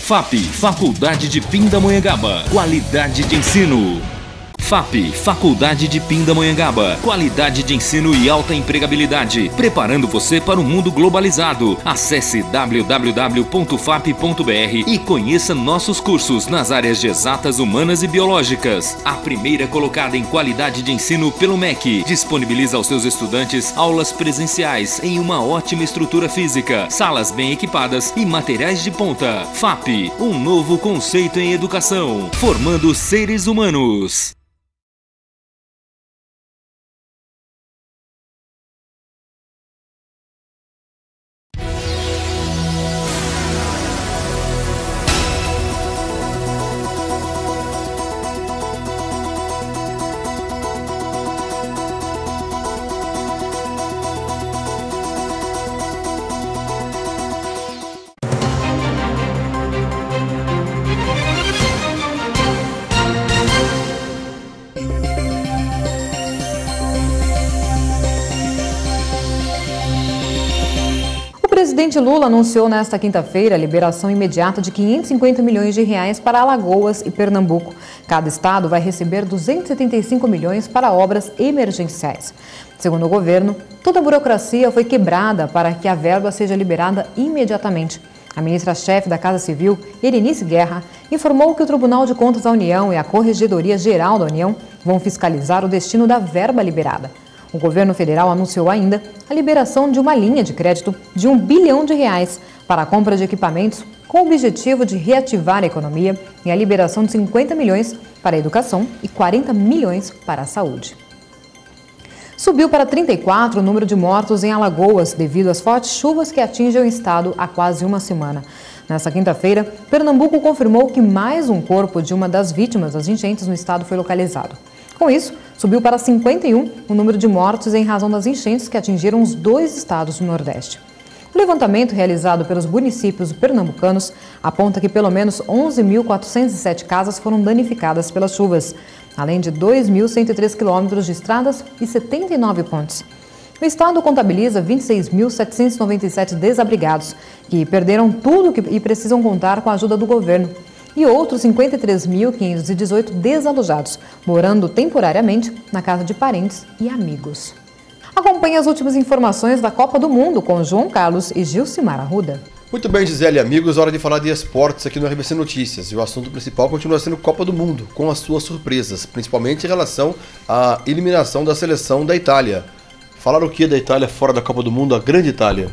FAP, Faculdade de Pindamonhangaba. Qualidade de ensino. FAP, Faculdade de Pindamonhangaba. Qualidade de ensino e alta empregabilidade. Preparando você para um mundo globalizado. Acesse www.fap.br e conheça nossos cursos nas áreas de exatas, humanas e biológicas. A primeira colocada em qualidade de ensino pelo MEC. Disponibiliza aos seus estudantes aulas presenciais em uma ótima estrutura física, salas bem equipadas e materiais de ponta. FAP, um novo conceito em educação. Formando seres humanos. O presidente Lula anunciou nesta quinta-feira a liberação imediata de 550 milhões de reais para Alagoas e Pernambuco. Cada estado vai receber 275 milhões para obras emergenciais. Segundo o governo, toda a burocracia foi quebrada para que a verba seja liberada imediatamente. A ministra-chefe da Casa Civil, Erenice Guerra, informou que o Tribunal de Contas da União e a Corregedoria Geral da União vão fiscalizar o destino da verba liberada. O governo federal anunciou ainda a liberação de uma linha de crédito de R$ 1 bilhão para a compra de equipamentos com o objetivo de reativar a economia e a liberação de 50 milhões para a educação e 40 milhões para a saúde. Subiu para 34 o número de mortos em Alagoas devido às fortes chuvas que atingem o estado há quase uma semana. Nesta quinta-feira, Pernambuco confirmou que mais um corpo de uma das vítimas das enchentes no estado foi localizado. Com isso, subiu para 51 o número de mortos em razão das enchentes que atingiram os dois estados do Nordeste. O levantamento realizado pelos municípios pernambucanos aponta que pelo menos 11.407 casas foram danificadas pelas chuvas, além de 2.103 quilômetros de estradas e 79 pontes. O estado contabiliza 26.797 desabrigados, que perderam tudo e precisam contar com a ajuda do governo, e outros 53.518 desalojados, morando temporariamente na casa de parentes e amigos. Acompanhe as últimas informações da Copa do Mundo com João Carlos e Gilcimar Arruda. Muito bem, Gisele e amigos, hora de falar de esportes aqui no RBC Notícias. E o assunto principal continua sendo Copa do Mundo, com as suas surpresas, principalmente em relação à eliminação da seleção da Itália. Falar o que da Itália fora da Copa do Mundo, a grande Itália?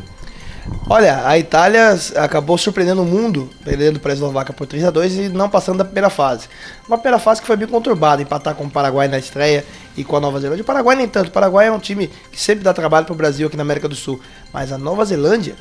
Olha, a Itália acabou surpreendendo o mundo, perdendo para a Eslováquia por 3-2 e não passando da primeira fase. Uma primeira fase que foi bem conturbada, empatar com o Paraguai na estreia e com a Nova Zelândia. O Paraguai nem tanto, o Paraguai é um time que sempre dá trabalho para o Brasil aqui na América do Sul. Mas a Nova Zelândia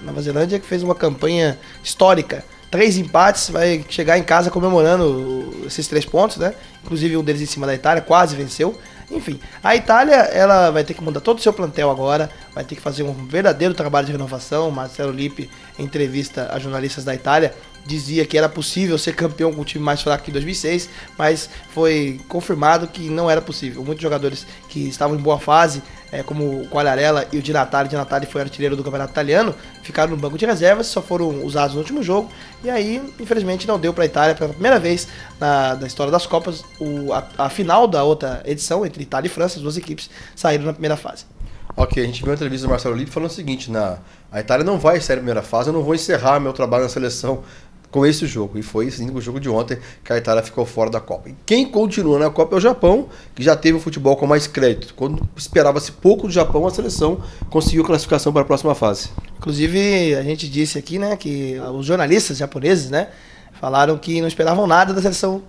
que fez uma campanha histórica. 3 empates, vai chegar em casa comemorando esses 3 pontos, né? Inclusive um deles em cima da Itália, quase venceu. Enfim, a Itália ela vai ter que mudar todo o seu plantel agora, vai ter que fazer um verdadeiro trabalho de renovação. Marcelo Lippi, em entrevista a jornalistas da Itália, dizia que era possível ser campeão com um time mais fraco que em 2006, mas foi confirmado que não era possível. Muitos jogadores que estavam em boa fase, como o Quagliarella e o Di Natale foi artilheiro do campeonato italiano, ficaram no banco de reservas, só foram usados no último jogo, e aí, infelizmente, não deu para a Itália, pela primeira vez na história das Copas, a final da outra edição, entre Itália e França, as duas equipes saíram na primeira fase. Ok, a gente viu uma entrevista do Marcelo Lippi falando o seguinte, a Itália não vai sair na primeira fase, eu não vou encerrar meu trabalho na seleção com esse jogo. E foi sim o jogo de ontem que a Itália ficou fora da Copa. E quem continua na Copa é o Japão, que já teve um futebol com mais crédito. Quando esperava-se pouco do Japão, a seleção conseguiu classificação para a próxima fase. Inclusive, a gente disse aqui, né, que os jornalistas japoneses, né, falaram que não esperavam nada da seleção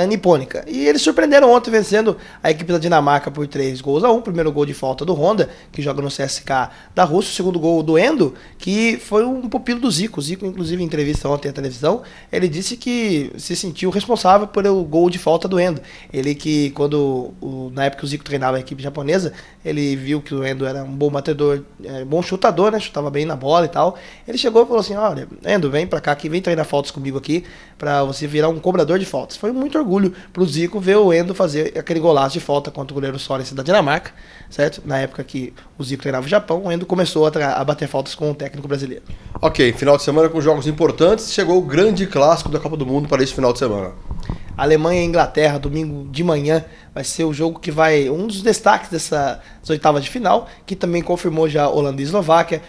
nipônica. E eles surpreenderam ontem vencendo a equipe da Dinamarca por 3-1. Primeiro gol de falta do Honda, que joga no CSKA da Rússia. O segundo gol do Endo, que foi um pupilo do Zico. O Zico, inclusive, em entrevista ontem à televisão, ele disse que se sentiu responsável pelo gol de falta do Endo. Ele que, na época que o Zico treinava a equipe japonesa, ele viu que o Endo era um bom batedor, bom chutador, né? Chutava bem na bola e tal. Ele chegou e falou assim, olha, Endo, vem pra cá, vem treinar faltas comigo aqui, pra você virar um cobrador de faltas. Foi muito orgulho para o Zico ver o Endo fazer aquele golaço de falta contra o goleiro Sorensen da Dinamarca, certo? Na época que o Zico treinava o Japão, o Endo começou a bater faltas com o técnico brasileiro. Ok, final de semana com jogos importantes, chegou o grande clássico da Copa do Mundo para esse final de semana. Alemanha e Inglaterra, domingo de manhã, vai ser o jogo que vai, um dos destaques dessas oitavas de final, que também confirmou já Holanda e Eslováquia,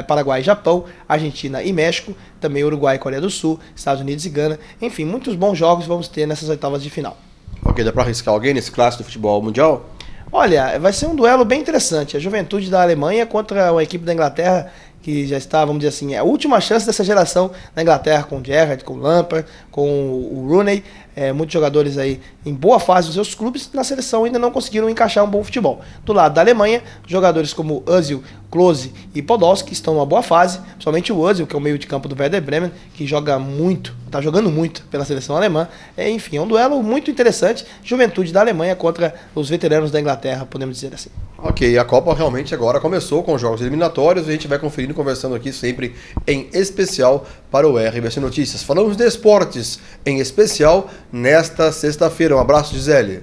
Paraguai e Japão, Argentina e México, também Uruguai e Coreia do Sul, Estados Unidos e Gana. Enfim, muitos bons jogos vamos ter nessas oitavas de final. Ok, dá para arriscar alguém nesse clássico do futebol mundial? Olha, vai ser um duelo bem interessante. A juventude da Alemanha contra uma equipe da Inglaterra que já está, vamos dizer assim, é a última chance dessa geração na Inglaterra, com o Gerrard, com o Lampard, com o Rooney, muitos jogadores aí em boa fase dos seus clubes, na seleção ainda não conseguiram encaixar um bom futebol. Do lado da Alemanha, jogadores como Özil, Klose e Podolski estão numa boa fase, principalmente o Özil, que é o meio de campo do Werder Bremen, que joga muito, está jogando muito pela seleção alemã. Enfim, é um duelo muito interessante, juventude da Alemanha contra os veteranos da Inglaterra, podemos dizer assim. Ok, a Copa realmente agora começou com os jogos eliminatórios, a gente vai conferindo, conversando aqui sempre em especial para o RBC Notícias. Falamos de esportes em especial nesta sexta-feira. Um abraço, Gisele.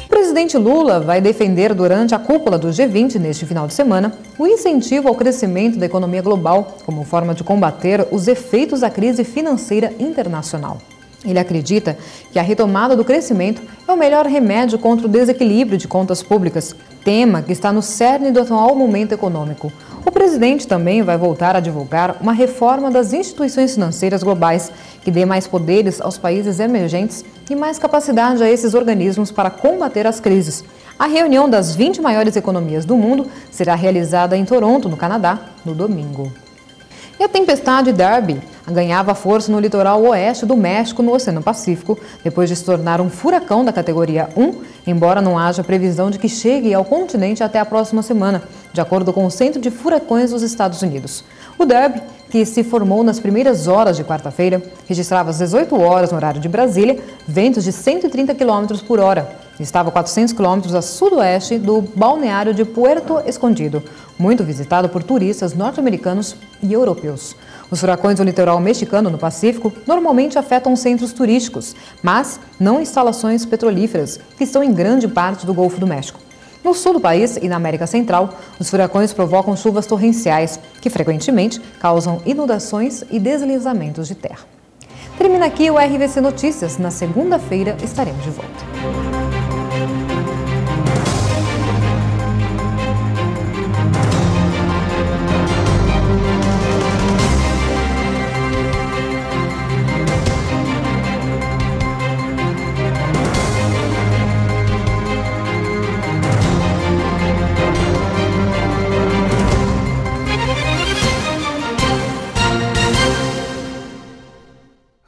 O presidente Lula vai defender durante a cúpula do G20 neste final de semana o incentivo ao crescimento da economia global como forma de combater os efeitos da crise financeira internacional. Ele acredita que a retomada do crescimento é o melhor remédio contra o desequilíbrio de contas públicas, tema que está no cerne do atual momento econômico. O presidente também vai voltar a divulgar uma reforma das instituições financeiras globais que dê mais poderes aos países emergentes e mais capacidade a esses organismos para combater as crises. A reunião das 20 maiores economias do mundo será realizada em Toronto, no Canadá, no domingo. E a tempestade Debby ganhava força no litoral oeste do México, no Oceano Pacífico, depois de se tornar um furacão da categoria 1, embora não haja previsão de que chegue ao continente até a próxima semana, de acordo com o Centro de Furacões dos Estados Unidos. O Debby, que se formou nas primeiras horas de quarta-feira, registrava às 18 horas no horário de Brasília, ventos de 130 km por hora. Estava a 400 km a sudoeste do balneário de Puerto Escondido, muito visitado por turistas norte-americanos e europeus. Os furacões do litoral mexicano no Pacífico normalmente afetam centros turísticos, mas não instalações petrolíferas, que estão em grande parte do Golfo do México. No sul do país e na América Central, os furacões provocam chuvas torrenciais, que frequentemente causam inundações e deslizamentos de terra. Termina aqui o RBC Notícias. Na segunda-feira estaremos de volta.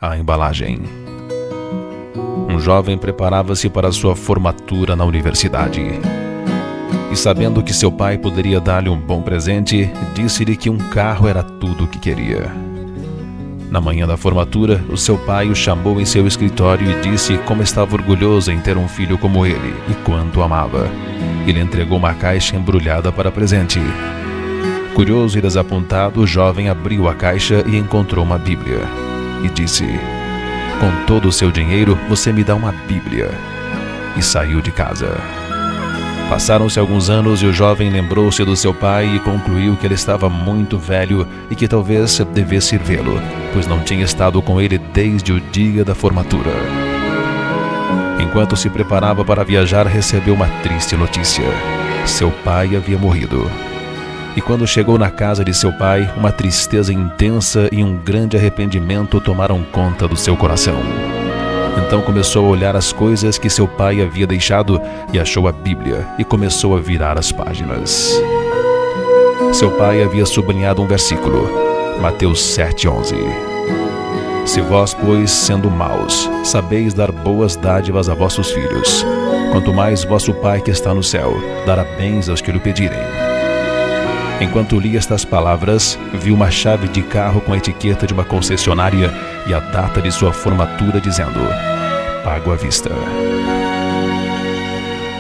A embalagem. Um jovem preparava-se para sua formatura na universidade. E sabendo que seu pai poderia dar-lhe um bom presente, disse-lhe que um carro era tudo o que queria. Na manhã da formatura, o seu pai o chamou em seu escritório e disse como estava orgulhoso em ter um filho como ele e quanto amava. Ele entregou uma caixa embrulhada para presente. Curioso e desapontado, o jovem abriu a caixa e encontrou uma Bíblia. E disse: com todo o seu dinheiro, você me dá uma Bíblia. E saiu de casa. Passaram-se alguns anos e o jovem lembrou-se do seu pai e concluiu que ele estava muito velho e que talvez devesse ir vê-lo, pois não tinha estado com ele desde o dia da formatura. Enquanto se preparava para viajar, recebeu uma triste notícia. Seu pai havia morrido. E quando chegou na casa de seu pai, uma tristeza intensa e um grande arrependimento tomaram conta do seu coração. Então começou a olhar as coisas que seu pai havia deixado e achou a Bíblia e começou a virar as páginas. Seu pai havia sublinhado um versículo, Mateus 7:11. Se vós, pois, sendo maus, sabeis dar boas dádivas a vossos filhos, quanto mais vosso Pai que está no céu dará bens aos que lhe pedirem. Enquanto li estas palavras, vi uma chave de carro com a etiqueta de uma concessionária e a data de sua formatura dizendo: pago à vista.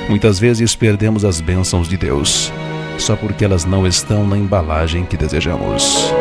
Muitas vezes perdemos as bênçãos de Deus. só porque elas não estão na embalagem que desejamos.